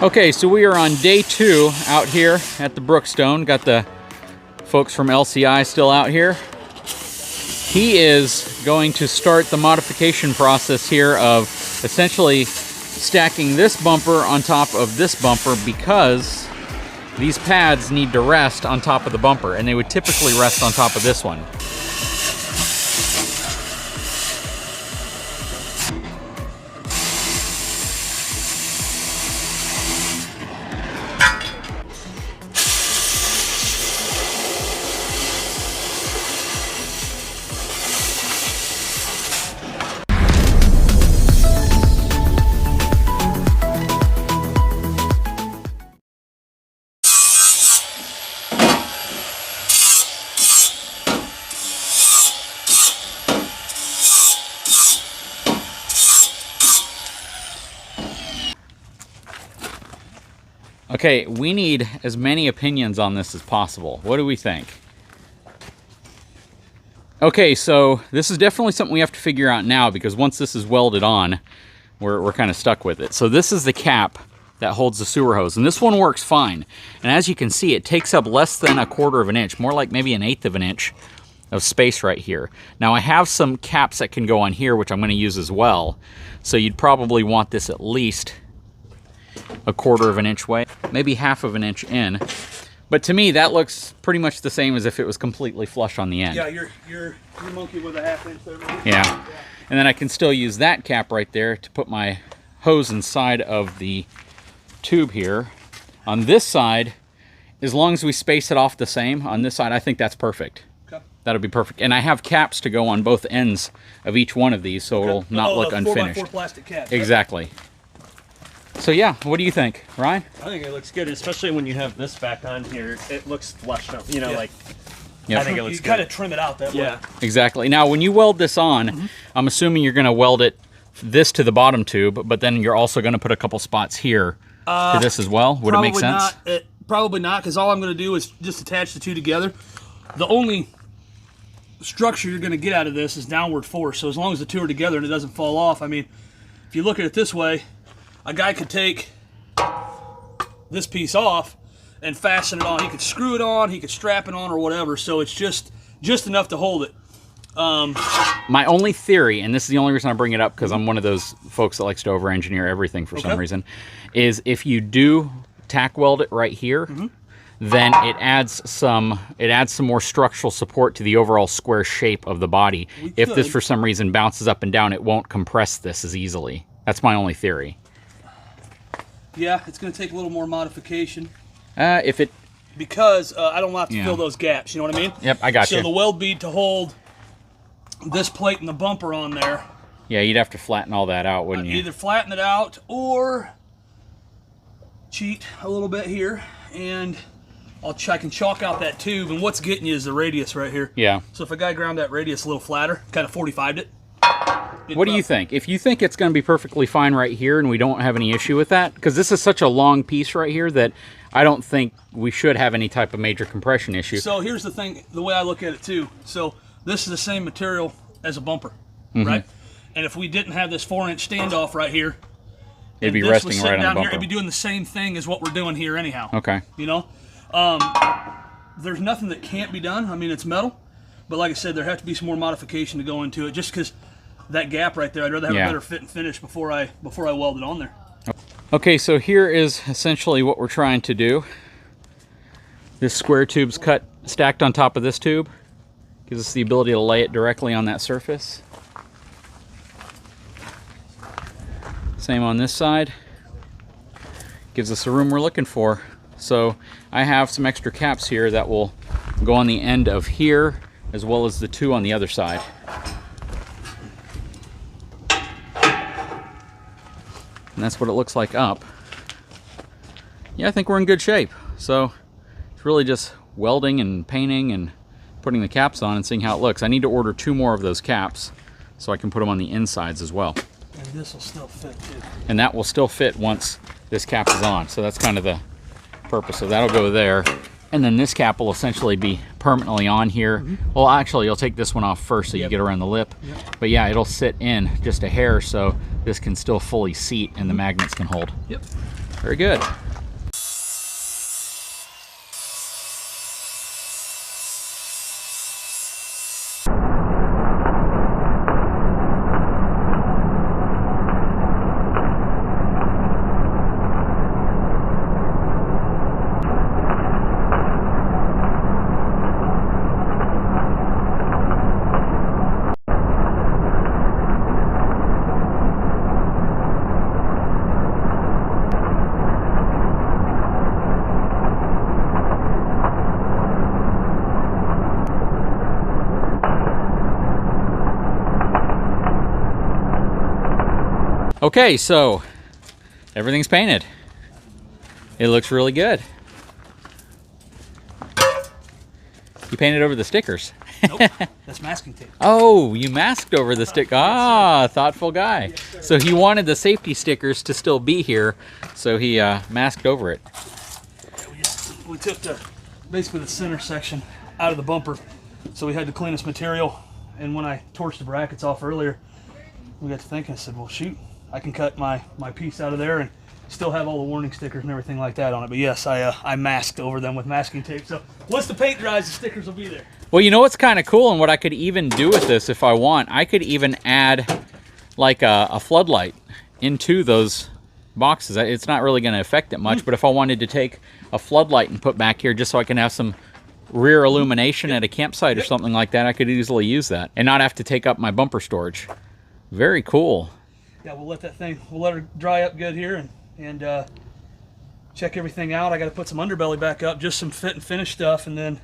Okay, so we are on day 2 out here at the Brookstone. Got the folks from LCI still out here. He is going to start the modification process here of essentially stacking this bumper on top of this bumper because these pads need to rest on top of the bumper, and they would typically rest on top of this one. Okay, we need as many opinions on this as possible. What do we think? Okay, so this is definitely something we have to figure out now because once this is welded on, we're kind of stuck with it. So this is the cap that holds the sewer hose, and this one works fine. And as you can see, it takes up less than 1/4 of an inch, more like maybe 1/8 of an inch of space right here. Now I have some caps that can go on here, which I'm going to use as well. So you'd probably want this at least 1/4 of an inch away, maybe 1/2 of an inch in. But to me, that looks pretty much the same as if it was completely flush on the end. Yeah, you're monkey with a 1/2 inch there. Yeah. And then I can still use that cap right there to put my hose inside of the tube here. On this side, as long as we space it off the same, on this side, I think that's perfect. Okay. That'll be perfect. And I have caps to go on both ends of each one of these, so it'll not look unfinished. 4x4 plastic caps. Exactly. So yeah, what do you think, Ryan? I think it looks good, especially when you have this back on here. It looks flushed up, you know, like, yep. I think it looks good. You kind of trim it out that way. Exactly. Now, when you weld this on, I'm assuming you're going to weld it this to the bottom tube, but then you're also going to put a couple spots here to this as well. Would it make sense? Probably not, because all I'm going to do is just attach the two together. The only structure you're going to get out of this is downward force, so as long as the two are together and it doesn't fall off, I mean, if you look at it this way, a guy could take this piece off and fasten it on. He could screw it on, he could strap it on or whatever, so it's just enough to hold it. My only theory, and this is the only reason I bring it up because I'm one of those folks that likes to over-engineer everything for some reason, is if you do tack weld it right here, then it adds some more structural support to the overall square shape of the body. If this for some reason bounces up and down, it won't compress this as easily. That's my only theory. Yeah, it's going to take a little more modification. Because I don't have to fill those gaps, you know what I mean? Yep, I got you. So the weld bead to hold this plate and the bumper on there. Yeah, you'd have to flatten all that out, wouldn't you? Either flatten it out or cheat a little bit here, and I can chalk out that tube, and what's getting you is the radius right here. Yeah. So if a guy ground that radius a little flatter, kind of 45'd it. What do you think? If you think it's going to be perfectly fine right here and we don't have any issue with that, because this is such a long piece right here that I don't think we should have any type of major compression issue. So here's the thing, the way I look at it too. So this is the same material as a bumper, right? And if we didn't have this 4-inch standoff right here, it'd be resting right on the bumper. Here, it'd be doing the same thing as what we're doing here anyhow. Okay. You know? There's nothing that can't be done. I mean, it's metal. But like I said, there has to be some more modification to go into it just because that gap right there, I'd rather have a better fit and finish before I weld it on there. Okay, so here is essentially what we're trying to do. This square tube's stacked on top of this tube. Gives us the ability to lay it directly on that surface. Same on this side. Gives us the room we're looking for. So I have some extra caps here that will go on the end of here as well as the two on the other side. And that's what it looks like up. Yeah, I think we're in good shape. So it's really just welding and painting and putting the caps on and seeing how it looks. I need to order 2 more of those caps so I can put them on the insides as well. And this will still fit too. And that will still fit once this cap is on. So that's kind of the purpose. So that'll go there. And then this cap will essentially be permanently on here. Well, actually, you'll take this one off first so you get around the lip. But yeah, it'll sit in just a hair so this can still fully seat and the magnets can hold. Very good. Okay, so everything's painted. It looks really good. You painted over the stickers. Nope, that's masking tape. Oh, you masked over the stick. Ah, thoughtful guy. So he wanted the safety stickers to still be here, so he masked over it. We took basically the center section out of the bumper, so we had to clean this material. And when I torched the brackets off earlier, we got to thinking, I said, well, shoot, I can cut my piece out of there and still have all the warning stickers and everything like that on it. But yes, I masked over them with masking tape. So once the paint dries, the stickers will be there. Well, you know what's kind of cool, and what I could even do with this if I want, I could even add like a floodlight into those boxes. It's not really going to affect it much, but if I wanted to take a floodlight and put back here just so I can have some rear illumination at a campsite or something like that, I could easily use that and not have to take up my bumper storage. Very cool. Yeah, we'll let her dry up good here and check everything out. I got to put some underbelly back up, just some fit and finish stuff, and then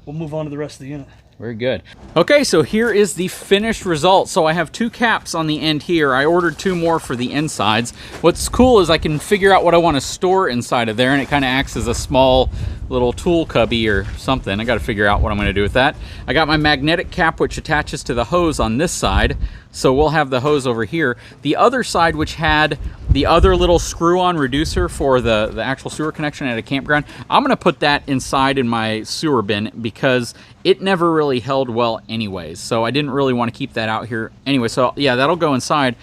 we'll move on to the rest of the unit. Very good. Okay, so here is the finished result. So I have 2 caps on the end here. I ordered 2 more for the insides. What's cool is I can figure out what I want to store inside of there, and it kind of acts as a small little tool cubby or something. I got to figure out what I'm going to do with that. I got my magnetic cap, which attaches to the hose on this side. So we'll have the hose over here. The other side, which had the other little screw-on reducer for the actual sewer connection at a campground, I'm going to put that inside in my sewer bin because it never really held well anyways. So I didn't really want to keep that out here anyway. So yeah, that'll go inside.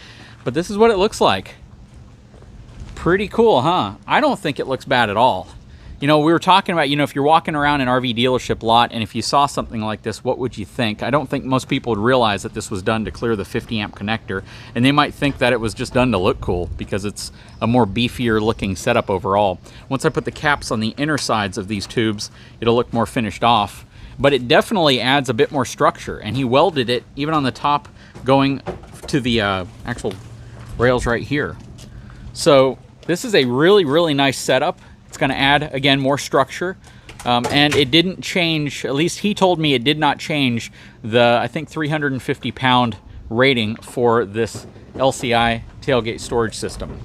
But this is what it looks like. Pretty cool, huh? I don't think it looks bad at all. You know, we were talking about, you know, if you're walking around an RV dealership lot and if you saw something like this, what would you think? I don't think most people would realize that this was done to clear the 50 amp connector, and they might think that it was just done to look cool because it's a more beefier looking setup overall. Once I put the caps on the inner sides of these tubes, it'll look more finished off, but it definitely adds a bit more structure, and he welded it even on the top going to the actual rails right here. So this is a really, really nice setup. It's going to add, again, more structure, and it didn't change, at least he told me it did not change the, I think, 350 pound rating for this LCI tailgate storage system.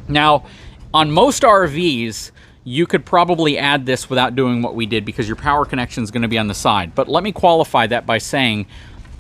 Now, on most RVs, you could probably add this without doing what we did because your power connection is going to be on the side. But let me qualify that by saying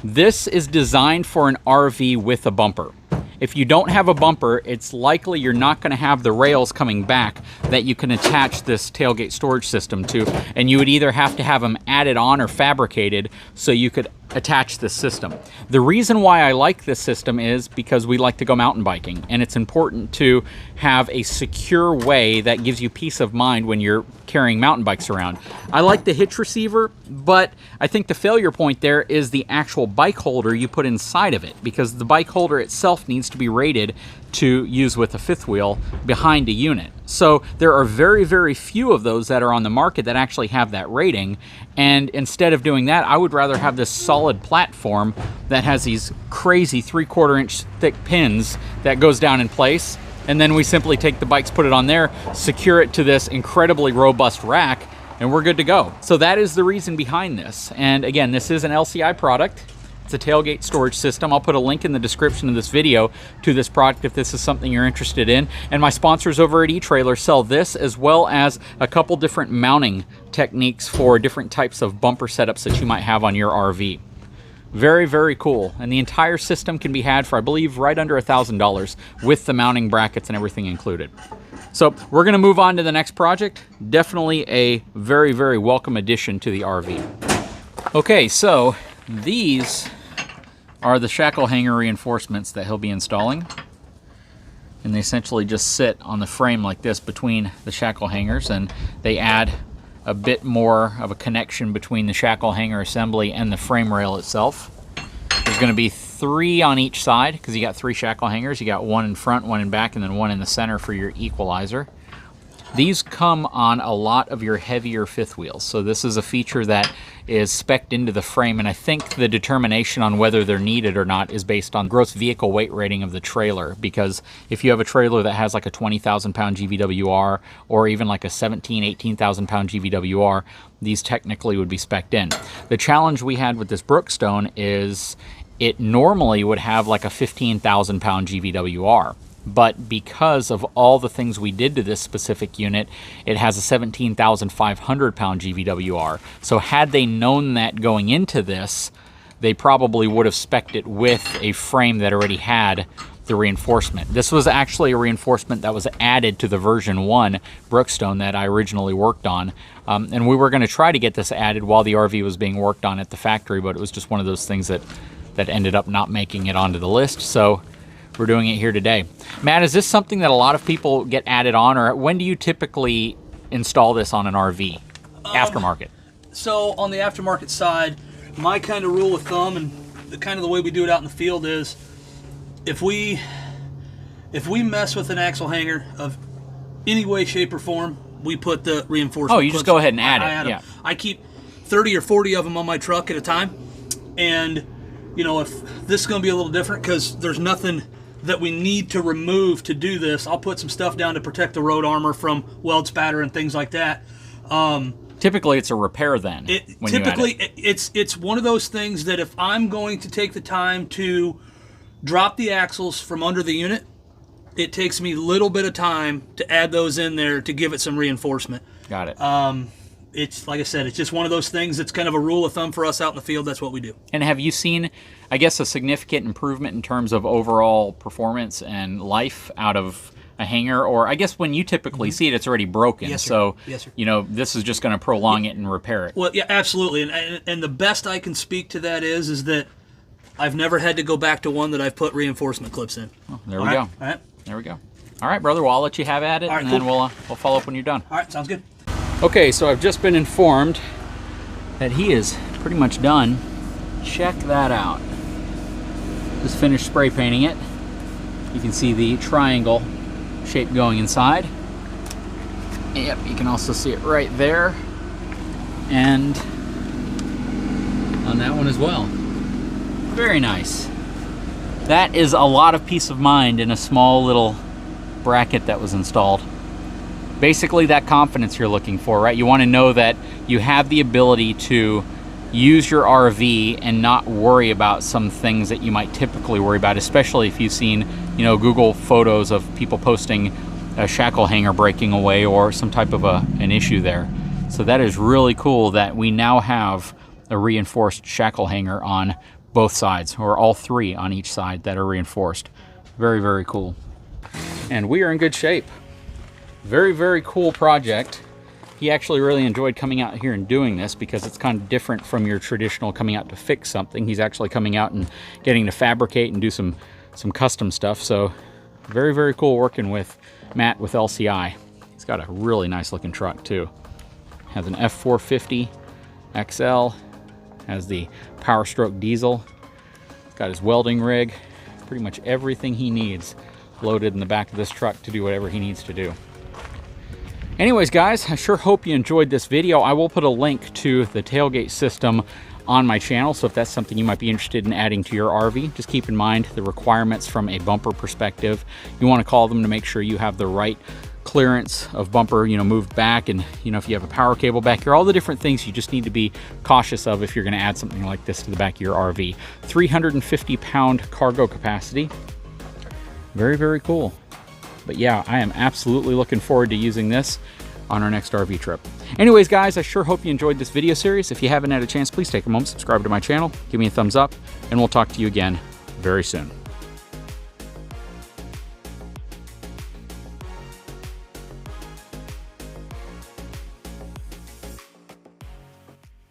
this is designed for an RV with a bumper. If you don't have a bumper, it's likely you're not going to have the rails coming back that you can attach this tailgate storage system to, and you would either have to have them added on or fabricated so you could attach this system. The reason why I like this system is because we like to go mountain biking, and it's important to have a secure way that gives you peace of mind when you're carrying mountain bikes around. I like the hitch receiver, but I think the failure point there is the actual bike holder you put inside of it, because the bike holder itself needs to be rated to use with a fifth wheel behind a unit. So there are very, very few of those that are on the market that actually have that rating, and instead of doing that, I would rather have this solid platform that has these crazy 3/4 inch thick pins that goes down in place, and then we simply take the bikes, put it on there, secure it to this incredibly robust rack, and we're good to go. So that is the reason behind this. And again, this is an LCI product. It's a tailgate storage system. I'll put a link in the description of this video to this product if this is something you're interested in. And my sponsors over at eTrailer sell this as well as a couple different mounting techniques for different types of bumper setups that you might have on your RV. Very, very cool. And the entire system can be had for, I believe, right under $1,000 with the mounting brackets and everything included. So we're going to move on to the next project. Definitely a very, very welcome addition to the RV. Okay, so these are the shackle hanger reinforcements that he'll be installing. and they essentially just sit on the frame like this between the shackle hangers, and they add a bit more of a connection between the shackle hanger assembly and the frame rail itself. There's going to be 3 on each side because you got 3 shackle hangers. You got 1 in front, 1 in back, and then 1 in the center for your equalizer. These come on a lot of your heavier fifth wheels, so this is a feature that is spec'd into the frame, and I think the determination on whether they're needed or not is based on gross vehicle weight rating of the trailer, because if you have a trailer that has like a 20,000 pound GVWR or even like a 17, 18,000 pound GVWR, these technically would be spec'd in. The challenge we had with this Brookstone is it normally would have like a 15,000 pound GVWR. But because of all the things we did to this specific unit, it has a 17,500 pound GVWR. So had they known that going into this, they probably would have spec'd it with a frame that already had the reinforcement. This was actually a reinforcement that was added to the version 1 Brookstone that I originally worked on. And we were going to try to get this added while the RV was being worked on at the factory, but it was just one of those things that ended up not making it onto the list. So we're doing it here today. Matt, is this something that a lot of people get added on, or when do you typically install this on an RV? Aftermarket. So on the aftermarket side, my kind of rule of thumb and the way we do it out in the field is if we mess with an axle hanger of any way, shape, or form, we put the reinforcement. Oh, you just go ahead and add it. Yeah. I keep 30 or 40 of them on my truck at a time, and you know, if this is going to be a little different because there's nothing that we need to remove to do this, I'll put some stuff down to protect the road armor from weld spatter and things like that. Typically, it's a repair then. It's one of those things that if I'm going to take the time to drop the axles from under the unit, it takes me a little bit of time to add those in there to give it some reinforcement. Got it. It's like I said, it's just one of those things that's kind of a rule of thumb for us out in the field. That's what we do. And have you seen, I guess, a significant improvement in terms of overall performance and life out of a hanger? Or I guess when you typically see it, it's already broken. Yes, sir. So, yes, sir. You know, this is just going to prolong it and repair it. Well, yeah, absolutely. And the best I can speak to that is that I've never had to go back to one that I've put reinforcement clips in. Well, there we go. All right. There we go. All right, brother. Well, I'll let you have at it, and then we'll follow up when you're done. All right, sounds good. Okay, so I've just been informed that he is pretty much done. Check that out. Just finished spray painting it. You can see the triangle shape going inside. Yep, you can also see it right there. And on that one as well. Very nice. That is a lot of peace of mind in a small little bracket that was installed. Basically that confidence you're looking for, right? You want to know that you have the ability to use your RV and not worry about some things that you might typically worry about, especially if you've seen, you know, Google photos of people posting a shackle hanger breaking away or some type of an issue there. So that is really cool that we now have a reinforced shackle hanger on both sides, or all 3 on each side that are reinforced. Very, very cool. And we are in good shape. Very, very cool project. He actually really enjoyed coming out here and doing this because it's kind of different from your traditional coming out to fix something. He's actually coming out and getting to fabricate and do some custom stuff. So very, very cool working with Matt with LCI. He's got a really nice looking truck too. Has an F450 XL, has the Power Stroke diesel. He's got his welding rig, pretty much everything he needs loaded in the back of this truck to do whatever he needs to do. Anyways, guys, I sure hope you enjoyed this video. I will put a link to the tailgate system on my channel, so if that's something you might be interested in adding to your RV, just keep in mind the requirements from a bumper perspective. You want to call them to make sure you have the right clearance of bumper, you know, moved back, and you know, if you have a power cable back here, all the different things you just need to be cautious of if you're going to add something like this to the back of your RV. 350-pound cargo capacity. Very, very cool. But yeah, I am absolutely looking forward to using this on our next RV trip. Anyways, guys, I sure hope you enjoyed this video series. If you haven't had a chance, please take a moment, subscribe to my channel, give me a thumbs up, and we'll talk to you again very soon.